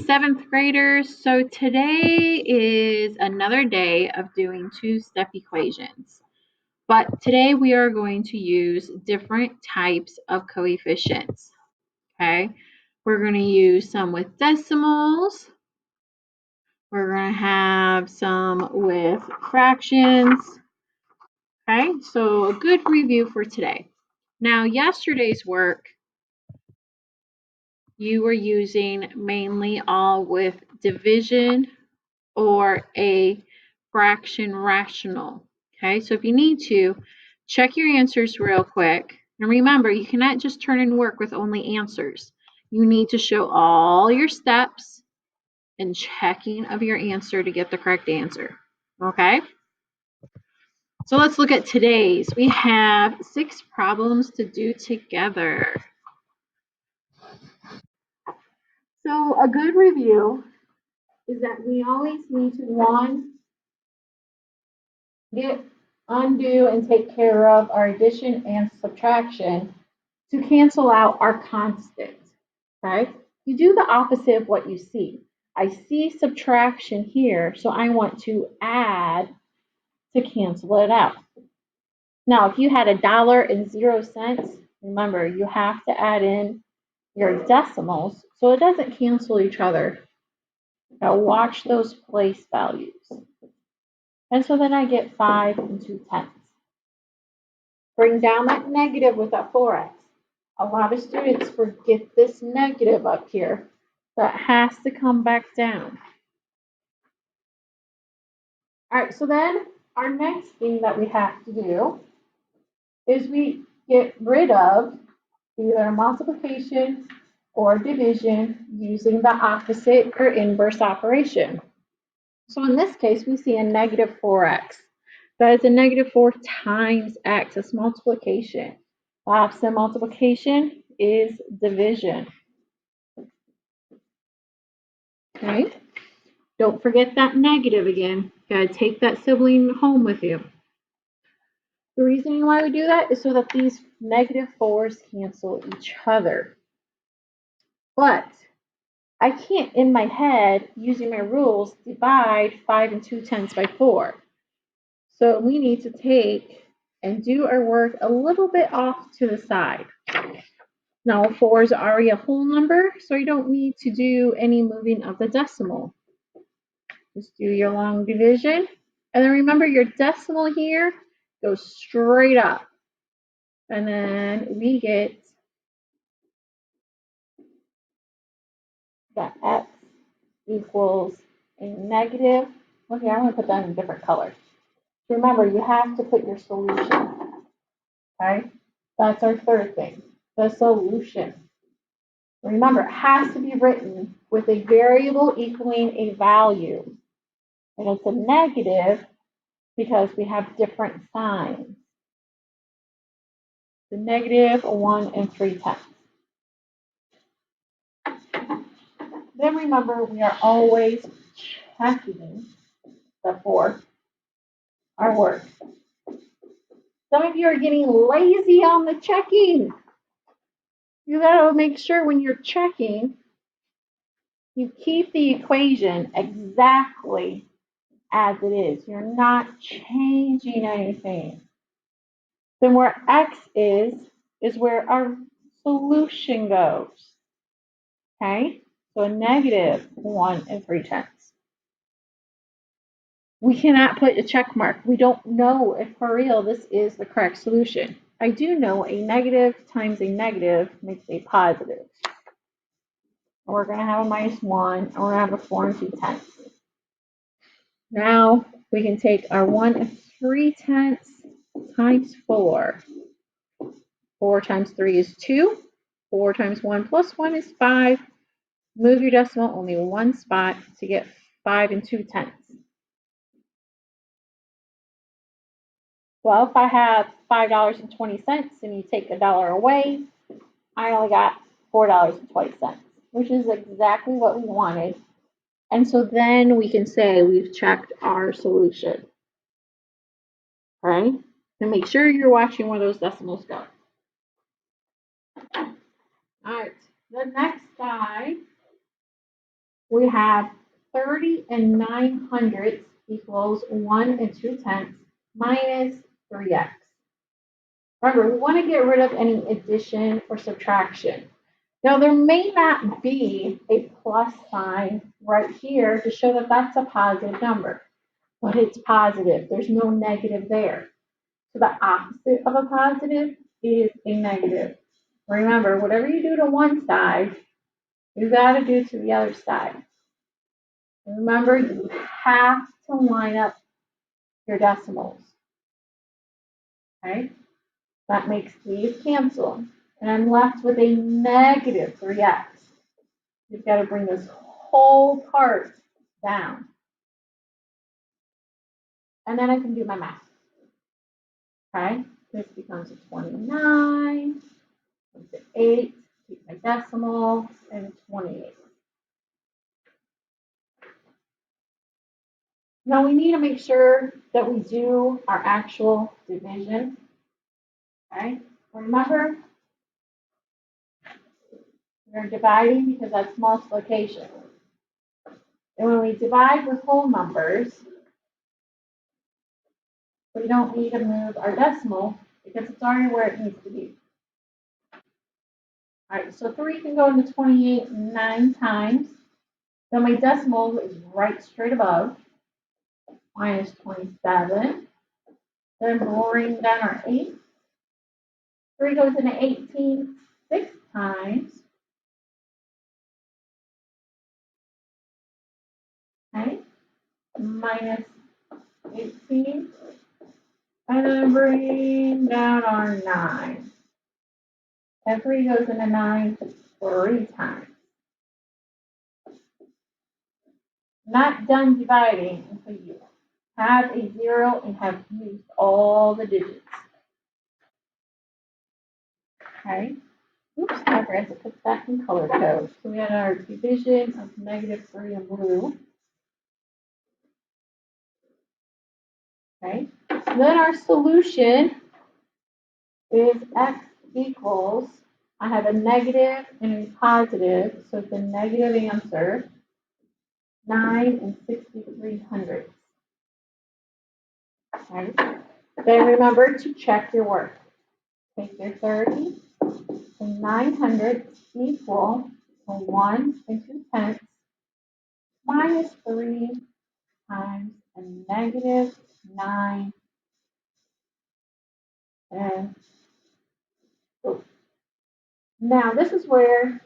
7th graders. So today is another day of doing two-step equations. But today we are going to use different types of coefficients. Okay, we're going to use some with decimals. We're going to have some with fractions. Okay, so a good review for today. Now, yesterday's work, you were using mainly all with division or a fraction rational. Okay, so if you need to, check your answers real quick. And remember, you cannot just turn in work with only answers. You need to show all your steps and checking of your answer to get the correct answer. Okay? So let's look at today's. We have 6 problems to do together. So a good review is that we always need to, undo and take care of our addition and subtraction to cancel out our constant. Okay? You do the opposite of what you see. I see subtraction here, so I want to add to cancel it out. Now, if you had $1.00, remember you have to add in your decimals so it doesn't cancel each other. Now watch those place values. And so then I get 5 2/10. Bring down that negative with that 4x. A lot of students forget this negative up here. That has to come back down. All right, so then our next thing that we have to do is we get rid of either multiplication or division using the opposite or inverse operation. So in this case, we see a negative 4x. That is a negative 4 times x. It's multiplication. Opposite multiplication is division. Okay? Don't forget that negative again. Gotta take that sibling home with you. The reason why we do that is so that these negative 4s cancel each other. But I can't, in my head, using my rules, divide 5 2/10 by 4. So we need to take and do our work a little bit off to the side. Now, 4 is already a whole number, so you don't need to do any moving of the decimal. Just do your long division. And then remember, your decimal here goes straight up. And then we get that x equals a negative. Okay, I'm going to put that in a different color. Remember, you have to put your solution. Okay? That's our third thing, the solution. Remember, it has to be written with a variable equaling a value. And it's a negative because we have different signs. The negative 1 3/10. Then remember, we are always checking for our work. Some of you are getting lazy on the checking. You gotta make sure when you're checking, you keep the equation exactly as it is. You're not changing anything. Then where x is where our solution goes. Okay? So a negative 1 3/10. We cannot put a check mark. We don't know if for real this is the correct solution. I do know a negative times a negative makes a positive. We're going to have a -1, and we're going to have a 4 2/10. Now we can take our 1 3/10 times 4. 4 times 3 is 2. 4 times 1 plus 1 is 5. Move your decimal only one spot to get 5 2/10. Well, if I have $5.20 and you take $1 away, I only got $4.20, which is exactly what we wanted. And so then we can say we've checked our solution. Right? And make sure you're watching where those decimals go. All right, the next guy We have 30 and 900 equals 1 and 2/10 minus 3x. Remember, we want to get rid of any addition or subtraction. Now, there may not be a plus sign right here to show that that's a positive number, but it's positive. There's no negative there. So the opposite of a positive is a negative. Remember, whatever you do to one side, you got to do to the other side. Remember, you have to line up your decimals. Okay? That makes these cancel. And I'm left with a negative 3x. You've got to bring this whole part down. And then I can do my math. Okay? This becomes a 29, it's an 8, keep my decimal, and 28. Now we need to make sure that we do our actual division. Okay? Remember, we're dividing because that's multiplication. And when we divide with whole numbers, we don't need to move our decimal because it's already where it needs to be. All right, so 3 can go into 28 9 times. So my decimal is right straight above, minus 27. Then bring down our 8. 3 goes into 18 6 times. Okay, minus 18. And then bring down our 9. And 3 goes into 9 3 times. Not done dividing until you have a 0 and have used all the digits. Okay. Oops, I forgot to put that in color code. So we had our division of -3 in blue. Okay. So then our solution is x equals, I have a negative and a positive, so it's a negative answer, 9 and 63/100. Okay. Then remember to check your work. Take your 30 and 900 equal to 1 and 2/10 minus 3 times a negative 9 and 4. Now this is where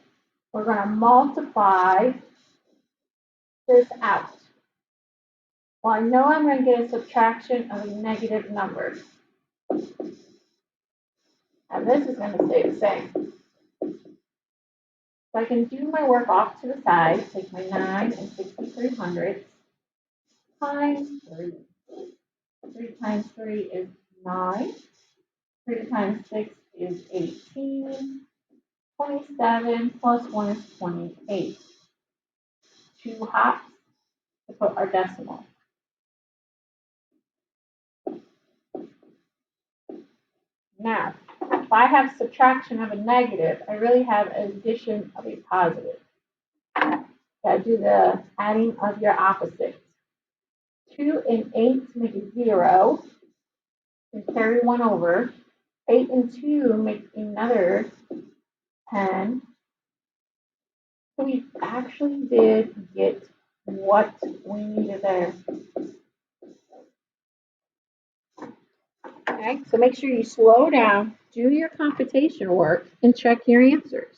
we're going to multiply this out. Well, I know I'm going to get a subtraction of a negative number. And this is going to stay the same. So I can do my work off to the side, take my 9 and 63/100 times 3. 3 times 3 is 9. 3 times 6 is 18. 27 plus 1 is 28. 2 hops to put our decimal. Now, if I have subtraction of a negative, I really have addition of a positive. Gotta do the adding of your opposites. 2 and 8 make a 0. And carry 1 over. 8 and 2 make another 10. So we actually did get what we needed there. Okay, so make sure you slow down, do your computation work, and check your answers.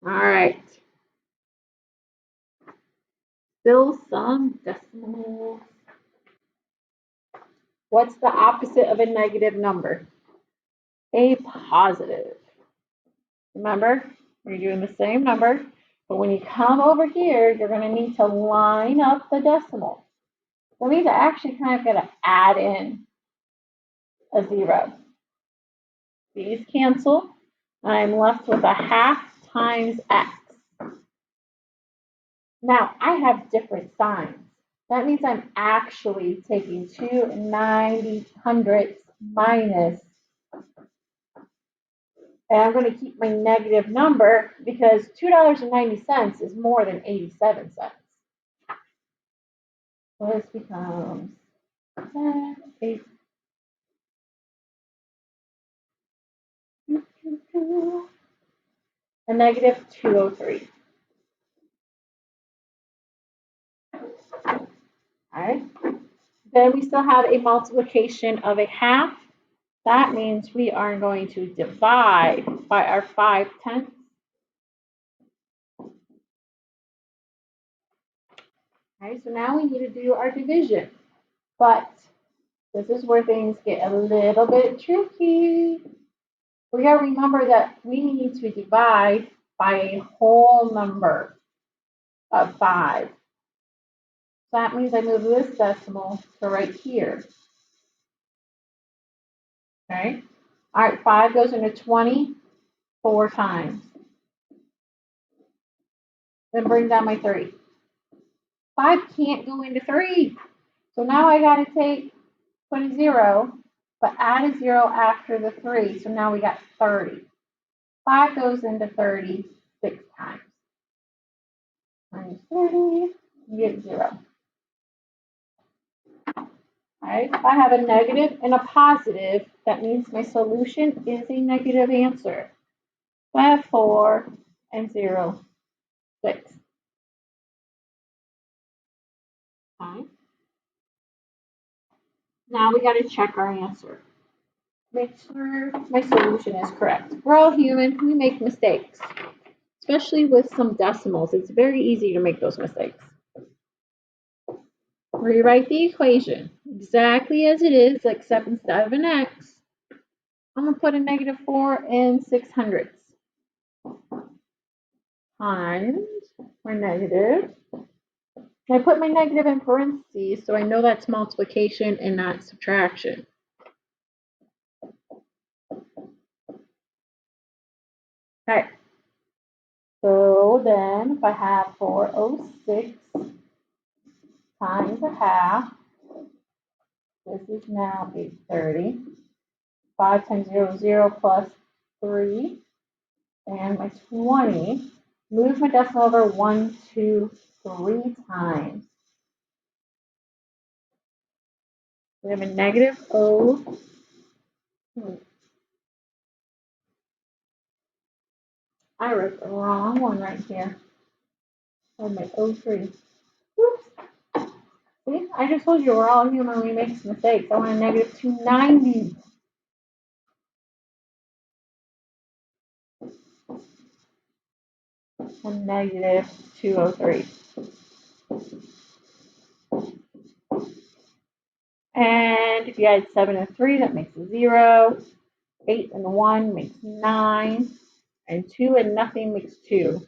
All right. Still some decimals. What's the opposite of a negative number? A positive. Remember, you're doing the same number, but when you come over here, you're going to need to line up the decimal. That means I actually kind of got to add in a 0. These cancel, and I'm left with a half times x. Now, I have different signs. That means I'm actually taking 2 90/100 minus And I'm going to keep my negative number because $2.90 is more than 87 cents. So this becomes 10, 8, a negative 203. All right. Then we still have a multiplication of a half. That means we are going to divide by our 5/10. Okay, so now we need to do our division. But this is where things get a little bit tricky. We got to remember that we need to divide by a whole number of 5. So that means I move this decimal to right here. Okay? All right, 5 goes into 20 4 times. Then bring down my 3. 5 can't go into 3. So now I got to put a 0, but add a 0 after the 3. So now we got 30. 5 goes into 30 6 times. Minus 30, you get 0. Right? If I have a negative and a positive, that means my solution is a negative answer. So I have 4 and 0, 6. Okay. Now we got to check our answer. Make sure my solution is correct. We're all human. We make mistakes, especially with some decimals. It's very easy to make those mistakes. Rewrite the equation exactly as it is, except instead of an x, I'm going to put a negative 4 and 600ths times my negative. I put my negative in parentheses so I know that's multiplication and not subtraction. Okay. So then if I have 406 times a half, this is now 830. 5 times 0 is 0 plus 3. And my 20. Move my decimal over 1, 2, 3 times. We have a negative O. I wrote the wrong one right here. Oh, my O3. Oops. See, I just told you we're all human. We make mistakes. I want a negative 290. And negative 203. And if you add 7 and 3, that makes a 0. 8 and 1 makes 9. And 2 and nothing makes 2.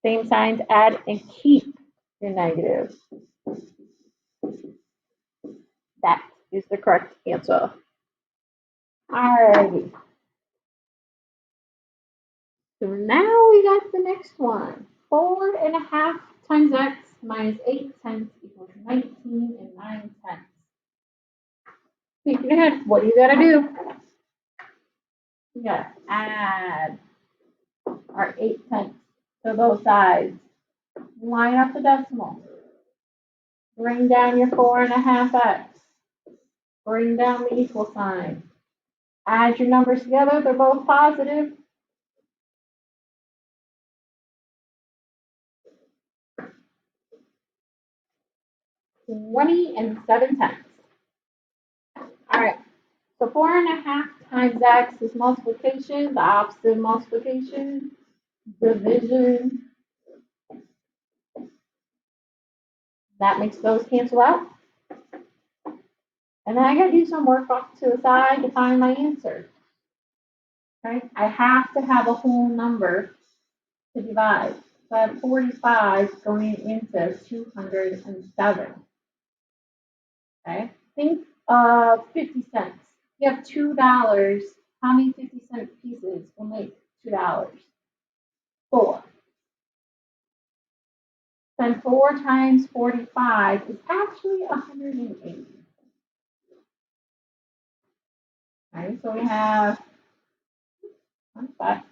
Same signs, add and keep your negative. That is the correct answer. Alrighty. So now we got the next one. 4.5 times x minus 8/10 equals 19 and 9/10. Thinking ahead, what do you gotta do? You gotta add our 8/10 to both sides. Line up the decimal. Bring down your 4.5x. Bring down the equal sign. Add your numbers together, they're both positive. 20 and 7/10. All right, so 4.5 times x is multiplication, the opposite of multiplication, division. That makes those cancel out. And then I gotta do some work off to the side to find my answer. Okay, I have to have a whole number to divide. So I have 45 going into 207. Okay, think of 50 cents. You have $2. How many 50-cent pieces will make $2? 4. Then 4 times 45 is actually 180. Okay, so we have But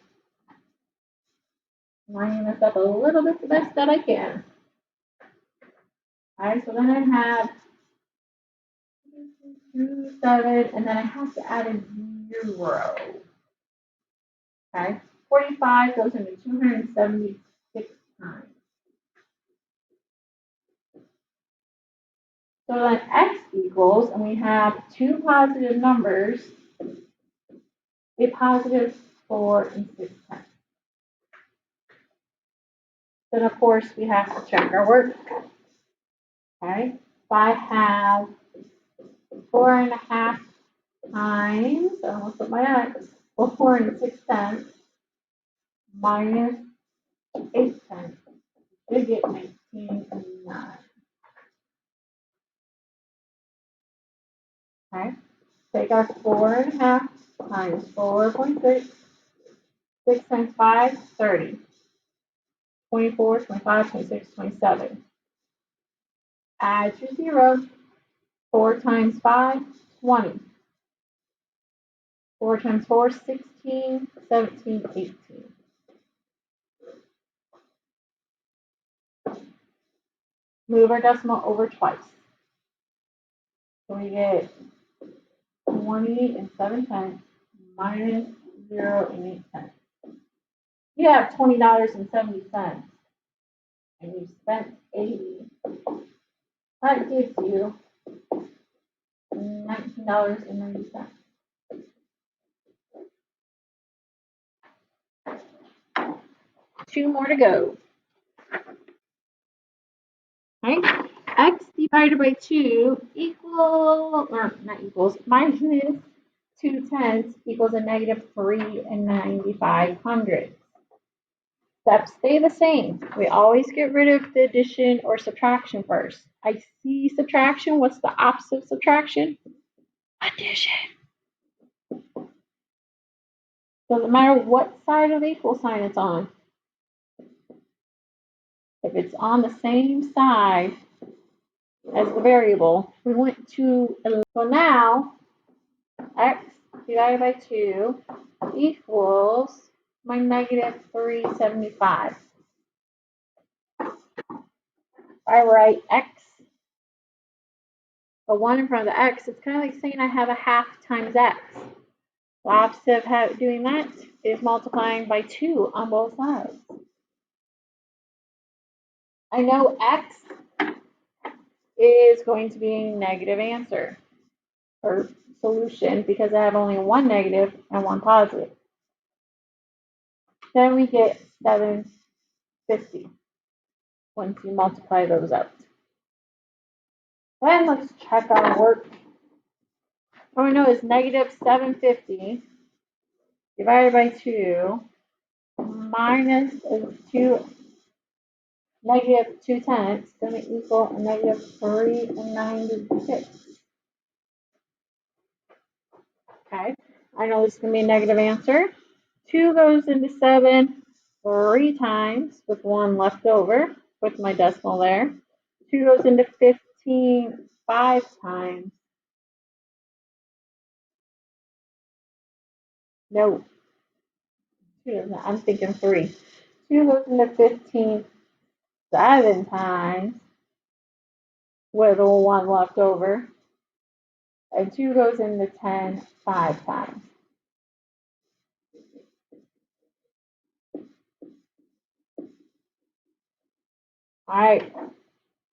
I'm lining this up a little bit the best that I can. All right, so then I have 2, 7, and then I have to add a 0. Okay, 45 goes into 276 times. So then x equals, and we have two positive numbers, a positive 4 and 6 tenths. Then of course we have to check our work. Okay, if I have 4.5 times, I almost put my x, well 4 and 6 tenths minus 8 tenths, we get 19 and 9. Okay, take our 4.5 times 4.6, 6 times 5, 30. 24, 25, 26, 27. Add your zeros. 4 times 5, 20. 4 times 4, 16, 17, 18. Move our decimal over twice. So we get 20 and 7 tenths minus 0 and 8 tenths. You have $20.70 and you spent 80. That gives you $19.90. Two more to go. Right? X divided by 2 minus 2 tenths equals a negative 3 and 95 hundredths. Steps stay the same. We always get rid of the addition or subtraction first. I see subtraction. What's the opposite of subtraction? Addition. Doesn't matter what side of the equal sign it's on. If it's on the same side as the variable, we want to. So now, x divided by 2 equals my negative 375. I write x, a 1 in front of the x, it's kind of like saying I have a half times x. The opposite of doing that is multiplying by 2 on both sides. I know x is going to be a negative answer or solution because I have only one negative and one positive. Then we get 750 once you multiply those out. Then let's check our work. What we know is negative 750 divided by 2 minus 2, negative 2 tenths is going to equal a negative 3 and 96. Okay, I know this is going to be a negative answer. 2 goes into 7 3 times with 1 left over with my decimal there. 2 goes into 15 5 times. No, 2, I'm thinking 3. 2 goes into 15 7 times with a 1 left over. And 2 goes into 10 5 times. All right,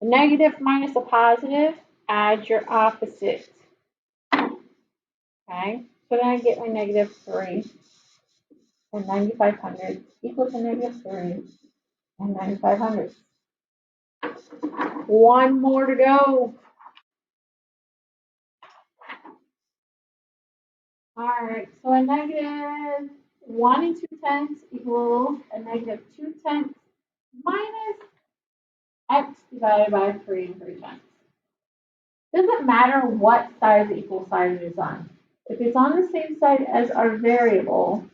a negative minus a positive, add your opposite. Okay, so then I get my negative 3 and 95 hundredths equals a negative 3 and 95 hundredths. One more to go. All right, so a negative 1 and 2 tenths equals a negative 2 tenths minus x divided by 3 and 3 tenths. Doesn't matter what side of the equal sign it is on. If it's on the same side as our variable,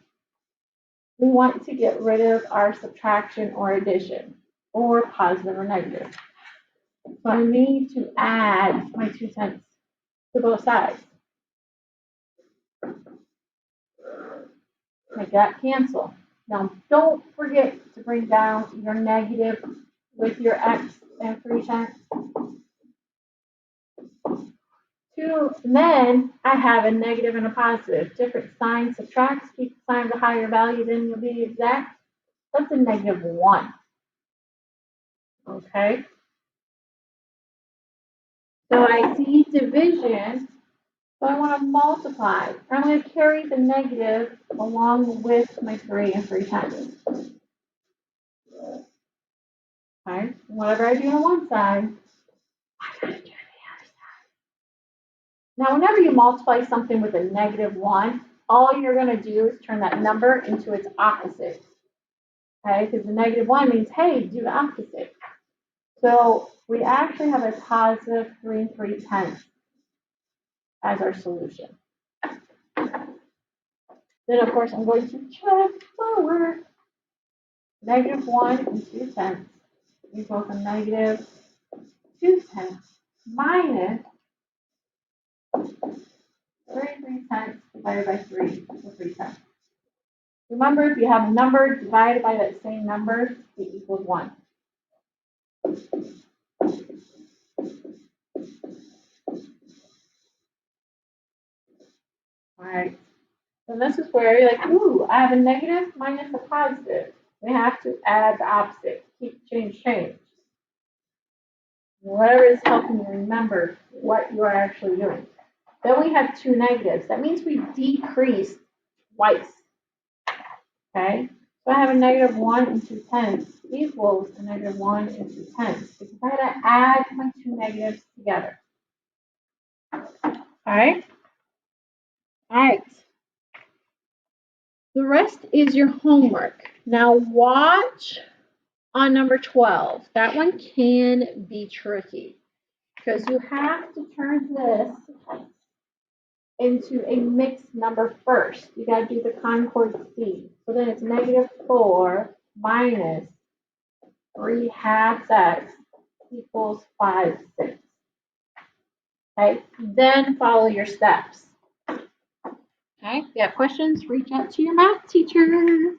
we want to get rid of our subtraction or addition, or positive or negative. So I need to add my 2 tenths to both sides. Make that cancel. Now, don't forget to bring down your negative with your x and 3/10. And then I have a negative and a positive. Different sign subtracts. Keep the sign of a higher value, then you'll be exact. That's a -1. Okay? So I see division, so I want to multiply. I'm going to carry the negative along with my 3 and 3/10. Okay? Whatever I do on one side, I gotta do on the other side. Now, whenever you multiply something with a -1, all you're going to do is turn that number into its opposite. Okay? Because the -1 means, hey, do the opposite. So we actually have a positive 3 and 3/10 as our solution. Then, of course, I'm going to check forward. -1 and 2/10 equals a -2/10 minus 3/3 divided by 3 to 3/10. Remember, if you have a number divided by that same number, it equals 1. All right. So this is where you're like, ooh, I have a negative minus a positive. We have to add the opposite. Keep, change. Whatever is helping you remember what you are actually doing. Then we have two negatives. That means we decreased twice. Okay? So I have a -1 and 2/10 equals a -1 and 2/10. Because I gotta add my two negatives together. Alright? Alright. The rest is your homework. Now watch on number 12. That one can be tricky. Because you have to turn this into a mixed number first. You got to do the concord C. So then it's -4 minus 3/2 x equals 5/6. Okay, then follow your steps. Okay, if you have questions, reach out to your math teacher.